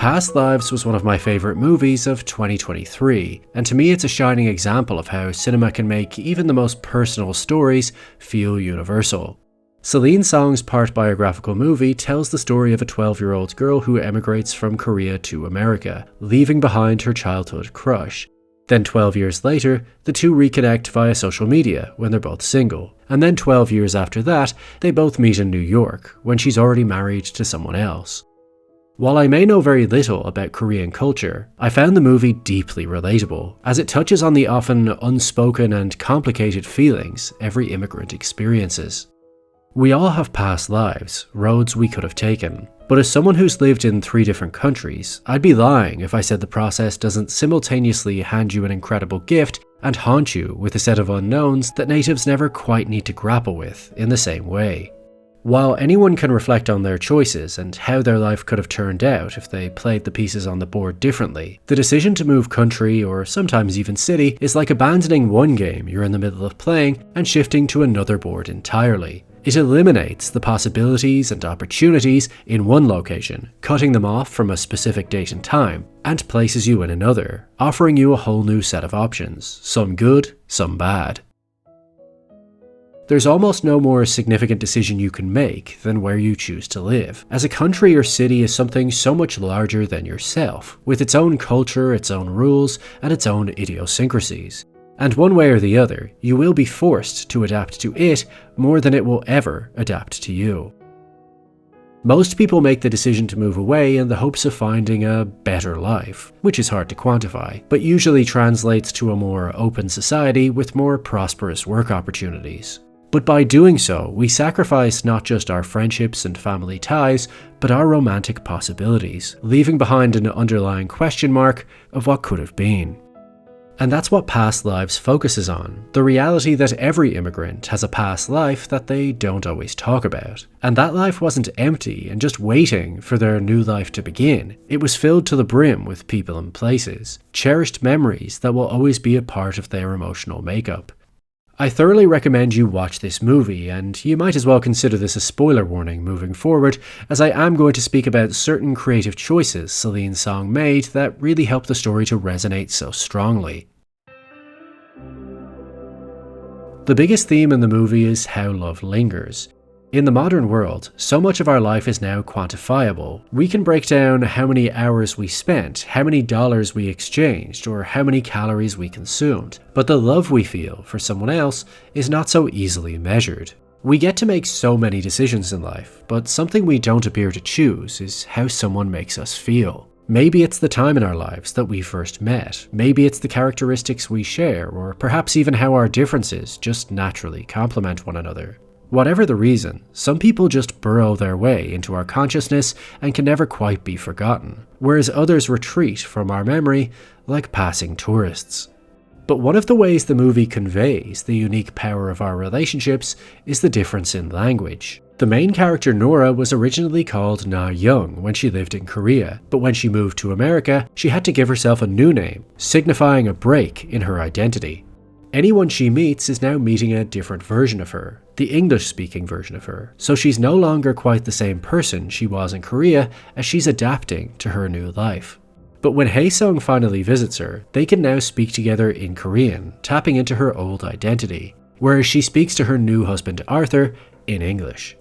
Past Lives was one of my favourite movies of 2023, and to me it's a shining example of how cinema can make even the most personal stories feel universal. Celine Song's part-biographical movie tells the story of a 12-year-old girl who emigrates from Korea to America, leaving behind her childhood crush. Then 12 years later, the two reconnect via social media when they're both single, and then 12 years after that, they both meet in New York, when she's already married to someone else. While I may know very little about Korean culture, I found the movie deeply relatable, as it touches on the often unspoken and complicated feelings every immigrant experiences. We all have past lives, roads we could have taken, but as someone who's lived in 3 different countries, I'd be lying if I said the process doesn't simultaneously hand you an incredible gift and haunt you with a set of unknowns that natives never quite need to grapple with in the same way. While anyone can reflect on their choices and how their life could have turned out if they played the pieces on the board differently, the decision to move country, or sometimes even city, is like abandoning one game you're in the middle of playing and shifting to another board entirely. It eliminates the possibilities and opportunities in one location, cutting them off from a specific date and time, and places you in another, offering you a whole new set of options, some good, some bad. There's almost no more significant decision you can make than where you choose to live, as a country or city is something so much larger than yourself, with its own culture, its own rules, and its own idiosyncrasies. And one way or the other, you will be forced to adapt to it more than it will ever adapt to you. Most people make the decision to move away in the hopes of finding a better life, which is hard to quantify, but usually translates to a more open society with more prosperous work opportunities. But by doing so, we sacrifice not just our friendships and family ties, but our romantic possibilities, leaving behind an underlying question mark of what could have been. And that's what Past Lives focuses on, the reality that every immigrant has a past life that they don't always talk about. And that life wasn't empty and just waiting for their new life to begin. It was filled to the brim with people and places, cherished memories that will always be a part of their emotional makeup. I thoroughly recommend you watch this movie, and you might as well consider this a spoiler warning moving forward, as I am going to speak about certain creative choices Celine Song made that really helped the story to resonate so strongly. The biggest theme in the movie is how love lingers. In the modern world, so much of our life is now quantifiable. We can break down how many hours we spent, how many dollars we exchanged, or how many calories we consumed. But the love we feel for someone else is not so easily measured. We get to make so many decisions in life, but something we don't appear to choose is how someone makes us feel. Maybe it's the time in our lives that we first met. Maybe it's the characteristics we share, or perhaps even how our differences just naturally complement one another. Whatever the reason, some people just burrow their way into our consciousness and can never quite be forgotten, whereas others retreat from our memory like passing tourists. But one of the ways the movie conveys the unique power of our relationships is the difference in language. The main character Nora was originally called Na Young when she lived in Korea, but when she moved to America, she had to give herself a new name, signifying a break in her identity. Anyone she meets is now meeting a different version of her, the English-speaking version of her, so she's no longer quite the same person she was in Korea as she's adapting to her new life. But when Haesung finally visits her, they can now speak together in Korean, tapping into her old identity, whereas she speaks to her new husband Arthur in English.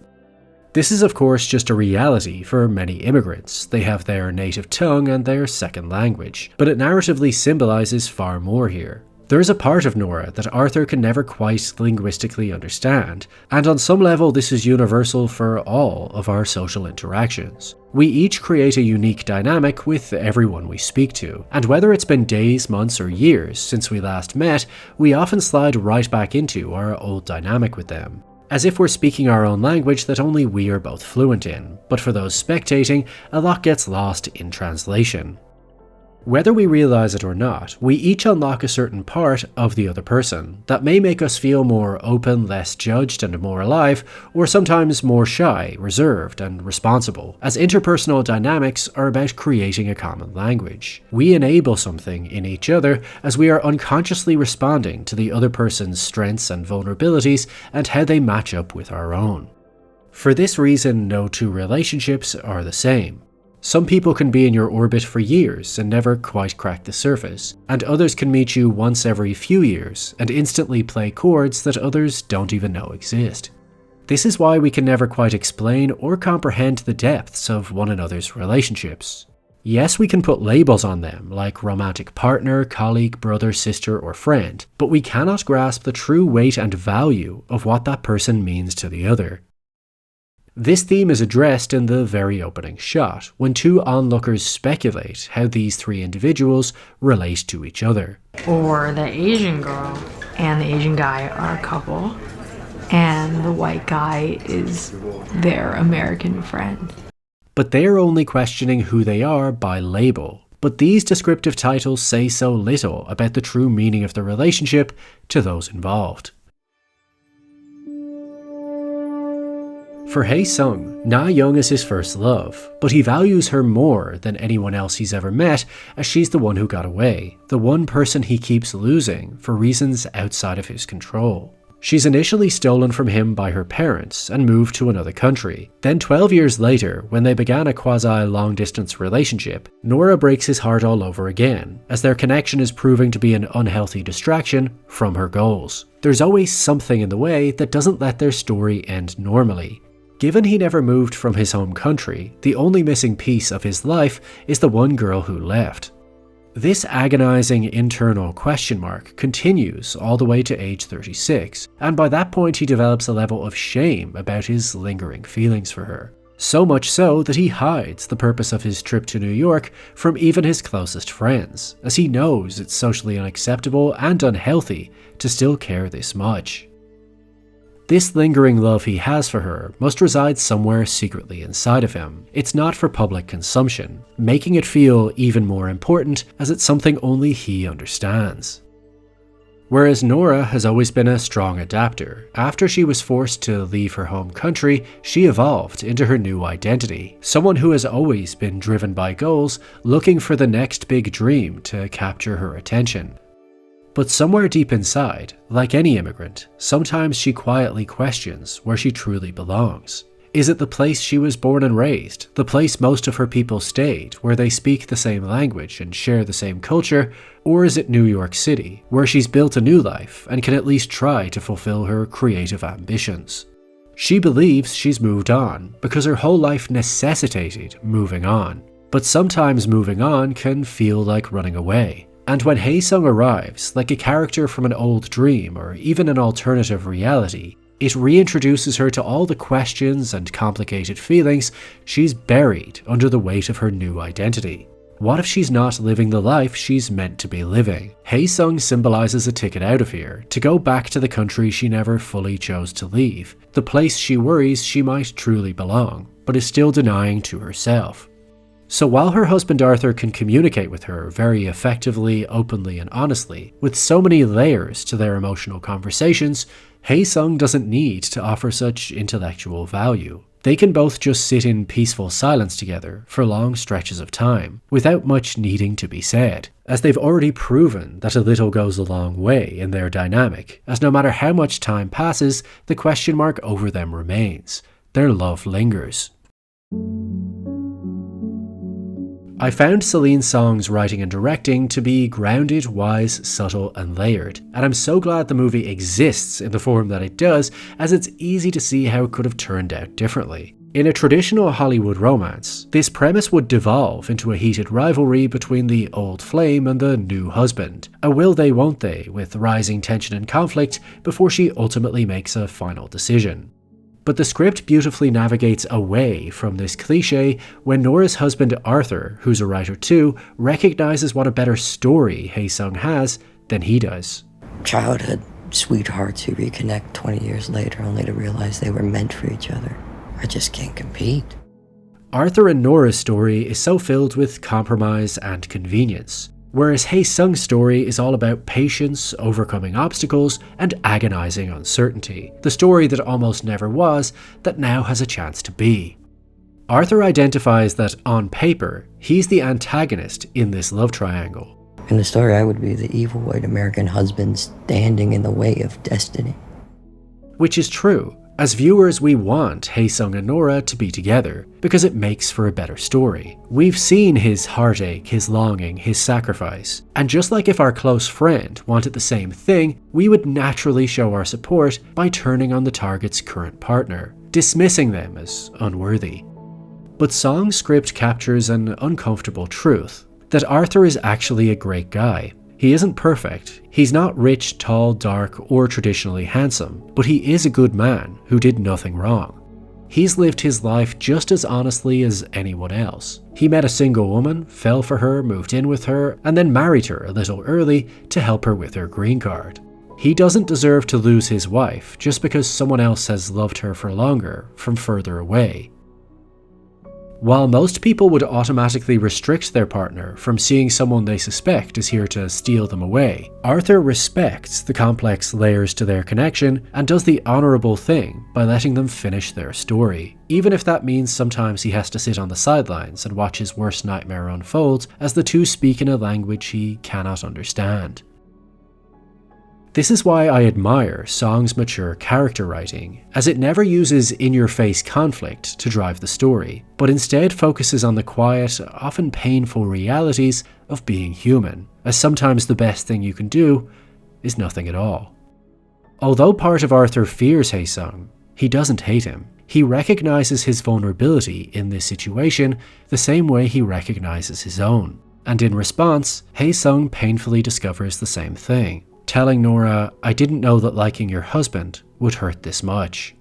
This is of course just a reality for many immigrants. They have their native tongue and their second language, but it narratively symbolizes far more here. There is a part of Nora that Arthur can never quite linguistically understand, and on some level this is universal for all of our social interactions. We each create a unique dynamic with everyone we speak to, and whether it's been days, months, or years since we last met, we often slide right back into our old dynamic with them, as if we're speaking our own language that only we are both fluent in, but for those spectating, a lot gets lost in translation. Whether we realize it or not, we each unlock a certain part of the other person that may make us feel more open, less judged, and more alive, or sometimes more shy, reserved, and responsible, as interpersonal dynamics are about creating a common language. We enable something in each other as we are unconsciously responding to the other person's strengths and vulnerabilities and how they match up with our own. For this reason, no two relationships are the same. Some people can be in your orbit for years and never quite crack the surface, and others can meet you once every few years and instantly play chords that others don't even know exist. This is why we can never quite explain or comprehend the depths of one another's relationships. Yes, we can put labels on them, like romantic partner, colleague, brother, sister, or friend, but we cannot grasp the true weight and value of what that person means to the other. This theme is addressed in the very opening shot, when two onlookers speculate how these three individuals relate to each other. Or the Asian girl and the Asian guy are a couple, and the white guy is their American friend. But they are only questioning who they are by label. But these descriptive titles say so little about the true meaning of the relationship to those involved. For Hae Sung, Na Young is his first love, but he values her more than anyone else he's ever met, as she's the one who got away, the one person he keeps losing for reasons outside of his control. She's initially stolen from him by her parents and moved to another country. Then 12 years later, when they began a quasi-long-distance relationship, Nora breaks his heart all over again, as their connection is proving to be an unhealthy distraction from her goals. There's always something in the way that doesn't let their story end normally. Given he never moved from his home country, the only missing piece of his life is the one girl who left. This agonizing internal question mark continues all the way to age 36, and by that point he develops a level of shame about his lingering feelings for her. So much so that he hides the purpose of his trip to New York from even his closest friends, as he knows it's socially unacceptable and unhealthy to still care this much. This lingering love he has for her must reside somewhere secretly inside of him. It's not for public consumption, making it feel even more important as it's something only he understands. Whereas Nora has always been a strong adapter, after she was forced to leave her home country, she evolved into her new identity, someone who has always been driven by goals, looking for the next big dream to capture her attention. But somewhere deep inside, like any immigrant, sometimes she quietly questions where she truly belongs. Is it the place she was born and raised, the place most of her people stayed, where they speak the same language and share the same culture, or is it New York City, where she's built a new life and can at least try to fulfill her creative ambitions? She believes she's moved on because her whole life necessitated moving on. But sometimes moving on can feel like running away. And when Hae Sung arrives, like a character from an old dream or even an alternative reality, it reintroduces her to all the questions and complicated feelings she's buried under the weight of her new identity. What if she's not living the life she's meant to be living? Hae Sung symbolizes a ticket out of here, to go back to the country she never fully chose to leave, the place she worries she might truly belong, but is still denying to herself. So while her husband Arthur can communicate with her very effectively, openly and honestly, with so many layers to their emotional conversations, Hae Sung doesn't need to offer such intellectual value. They can both just sit in peaceful silence together for long stretches of time, without much needing to be said, as they've already proven that a little goes a long way in their dynamic, as no matter how much time passes, the question mark over them remains. Their love lingers. I found Celine Song's writing and directing to be grounded, wise, subtle, and layered, and I'm so glad the movie exists in the form that it does, as it's easy to see how it could have turned out differently. In a traditional Hollywood romance, this premise would devolve into a heated rivalry between the old flame and the new husband, a will they won't they with rising tension and conflict before she ultimately makes a final decision. But the script beautifully navigates away from this cliche when Nora's husband Arthur, who's a writer too, recognizes what a better story Hae Sung has than he does. Childhood sweethearts who reconnect 20 years later only to realize they were meant for each other. I just can't compete. Arthur and Nora's story is so filled with compromise and convenience, whereas Hae Sung's story is all about patience, overcoming obstacles, and agonizing uncertainty, the story that almost never was, that now has a chance to be. Arthur identifies that, on paper, he's the antagonist in this love triangle. In the story, I would be the evil white American husband standing in the way of destiny. Which is true, As viewers, we want Hae-sung and Nora to be together, because it makes for a better story. We've seen his heartache, his longing, his sacrifice, and just like if our close friend wanted the same thing, we would naturally show our support by turning on the target's current partner, dismissing them as unworthy. But Song's script captures an uncomfortable truth, that Arthur is actually a great guy. He isn't perfect, he's not rich, tall, dark, or traditionally handsome, but he is a good man who did nothing wrong. He's lived his life just as honestly as anyone else. He met a single woman, fell for her, moved in with her, and then married her a little early to help her with her green card. He doesn't deserve to lose his wife just because someone else has loved her for longer from further away. While most people would automatically restrict their partner from seeing someone they suspect is here to steal them away, Arthur respects the complex layers to their connection and does the honorable thing by letting them finish their story, even if that means sometimes he has to sit on the sidelines and watch his worst nightmare unfold as the two speak in a language he cannot understand. This is why I admire Song's mature character writing, as it never uses in-your-face conflict to drive the story, but instead focuses on the quiet, often painful realities of being human, as sometimes the best thing you can do is nothing at all. Although part of Arthur fears Hae-sung, he doesn't hate him. He recognizes his vulnerability in this situation the same way he recognizes his own, and in response, Hae-sung painfully discovers the same thing, telling Nora, "I didn't know that liking your husband would hurt this much."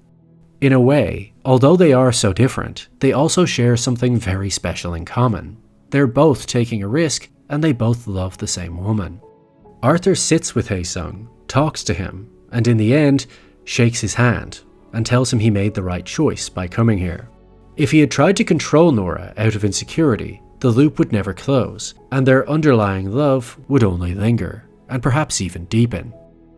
In a way, although they are so different, they also share something very special in common. They're both taking a risk, and they both love the same woman. Arthur sits with Hae-sung, talks to him, and in the end, shakes his hand, and tells him he made the right choice by coming here. If he had tried to control Nora out of insecurity, the loop would never close, and their underlying love would only linger, and perhaps even deepen.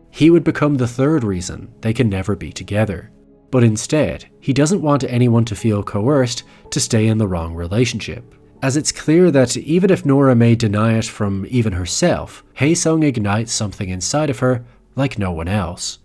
He would become the third reason they can never be together. But instead, he doesn't want anyone to feel coerced to stay in the wrong relationship, as it's clear that even if Nora may deny it from even herself, Hae-sung ignites something inside of her like no one else.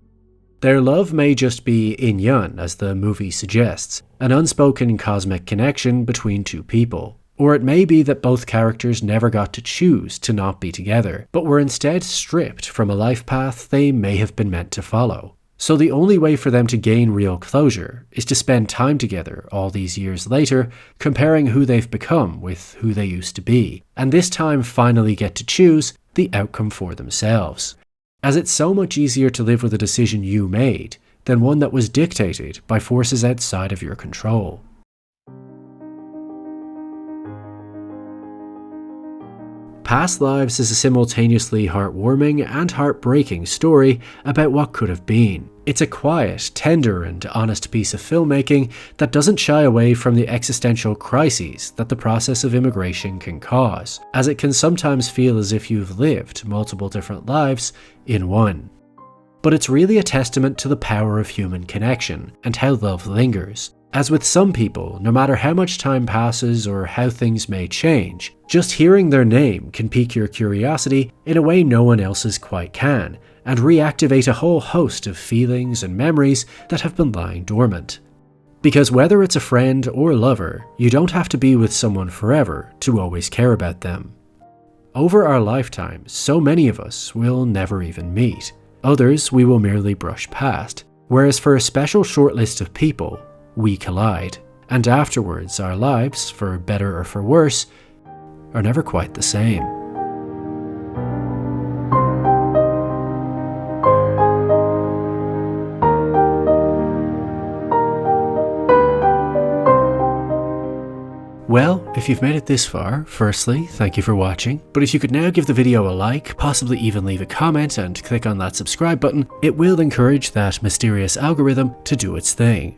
Their love may just be yin-yang, as the movie suggests, an unspoken cosmic connection between two people. Or it may be that both characters never got to choose to not be together, but were instead stripped from a life path they may have been meant to follow. So the only way for them to gain real closure is to spend time together all these years later, comparing who they've become with who they used to be, and this time finally get to choose the outcome for themselves. As it's so much easier to live with a decision you made than one that was dictated by forces outside of your control. Past Lives is a simultaneously heartwarming and heartbreaking story about what could have been. It's a quiet, tender, and honest piece of filmmaking that doesn't shy away from the existential crises that the process of immigration can cause, as it can sometimes feel as if you've lived multiple different lives in one. But it's really a testament to the power of human connection and how love lingers. As with some people, no matter how much time passes or how things may change, just hearing their name can pique your curiosity in a way no one else's quite can, and reactivate a whole host of feelings and memories that have been lying dormant. Because whether it's a friend or lover, you don't have to be with someone forever to always care about them. Over our lifetimes, so many of us will never even meet. Others we will merely brush past, whereas for a special short list of people, we collide, and afterwards our lives, for better or for worse, are never quite the same. Well, if you've made it this far, firstly, thank you for watching, but if you could now give the video a like, possibly even leave a comment and click on that subscribe button, it will encourage that mysterious algorithm to do its thing.